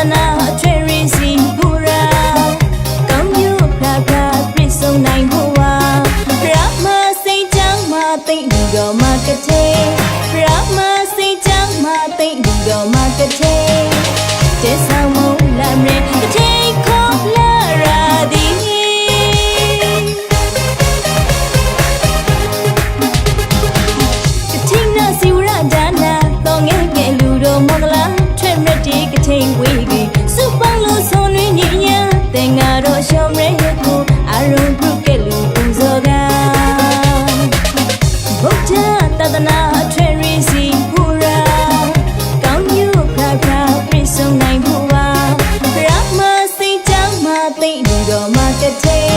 တနာချွေရစီဘူရာကောင်းယူဖလာဖလာပြည့်စုံနိုင်ဖို့ပါရမစိတ်ချမ်းမသိလူတော်မှာကတဲ့ရမစိတ်ချမ်းမသိလူတော်မှာကတဲ့တဲ့ဆောင်မလာမရဲ့ကတဲ့ခေါ်လာရာဒီကတိနာစီဝရဒါနာတော့ငယ်ငယ်လူတော်မောကလာထွဲ့မြတ်ဒီကတိဝေးကြီးစုပေါင်းလို့ဆုံးရင်းညညာတင်ငါတော့ရှောင်းရဲရဲ့ကိုအရုံးပြုတ်ကလူပူဇော်ကဘုရားတသနာထွဲ့ရစီဘူရာကောင်းယူဖလာဖလာပြည့်စုံနိုင်ဖို့ပါရမစိတ်ချမ်းမသိလူတော်မှာကတဲ့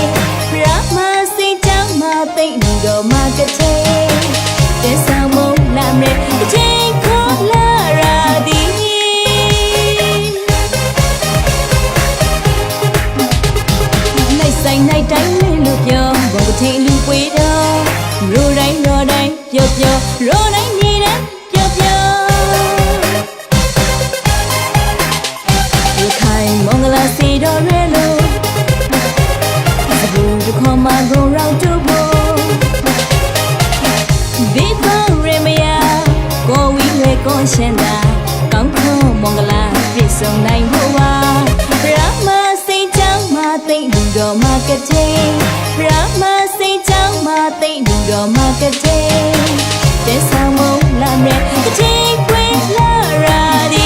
ရမစိတ်ချမ်းမသိလူတော်မှာကတဲ့တဲ့ဆောင်မလာမရဲ့အချိန်ခေါ်လာရာဒီနိုင်ဆိုင်နိုင်တိုင်းလို့ပြောဘုံချင်းလူပွေတော့ရိုးတိုင်းရောတိုင်းပြောပြောရိုးတိုင်းနေတိုင်းပြောပြောဒီခိုင်မင်္ဂလာစီတော်ရဲလို့စကူတခေါ်မှဂုံရောက်တူဖို့ဒီပေါ်ရမယာကိုဝီဝဲကိုရှင်သာကောင်းခေါ်မင်္ဂလာပြည့်စုံနိုင်ဖို့ပါရမစိတ်ချမ်းမသိလူတော်မှာကတဲ့ရမစိတ်ချမ်းမသိလူတော်မှာကတဲ့တဲ့ဆောင်မလာမရဲ့အချိန်ခွေလာရာဒီ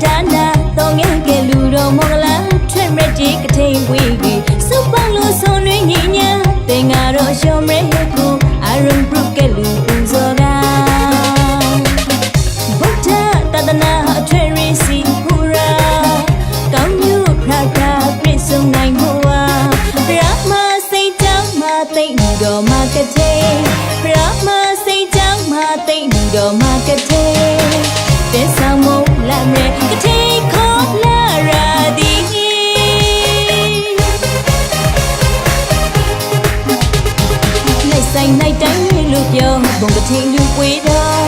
ဒါနာတော့ငယ်ငယ်လူတော်မောကလာထွဲ့မြတ်ဒီကတိဝေးကြီးစုပေါင်းလို့ဆုံးရင်းညညာတင်ငါတော့ရှောင်းရဲရဲ့ကိုအရုံးပြုတ်ကလူပူဇော်ကဘုရားတသနာထွဲ့ရစီဘူရာကောင်းယူဖလာဖလာပြည့်စုံနိုင်ဖို့ပါရမစိတ်ချမ်းမသိလူတော်မှာကတဲ့ရမစိတ်ချမ်းမသိလူတော်မှာကတဲ့တဲ့ဆောင်မလာမရဲ့ကတိခေါ်လာရာဒီနိုင်ဆိုင်နိုင်တိုင်းလို့ပြောဘုံကတိလူပွေတော့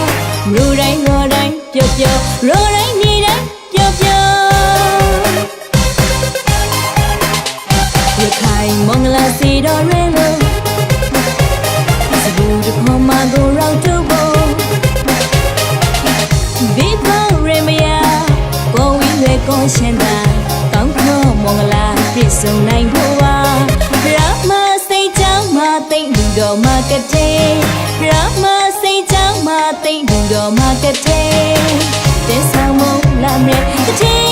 ရိုးတိုင်းရောတိုင်းပြောပြောရိုးတိုင်းနေတိုင်းပြောပြောရခိုင်မင်္ဂလာစီတော်ရဲလို့စကူတခေါ်မှကိုရောက်တူဖို့ဒီပေါ်ရမယာကိုဝီဝဲကိုရှင်သာကောင်းခေါ်မင်္ဂလာပြည့်စုံနိုင်ဖို့ပါရမစိတ်ချမ်းမသိလူတော်မှာကတဲ့ရမစိတ်ချမ်းမသိလူတော်မှာကတဲ့တဲ့ဆောင်မလာမရဲ့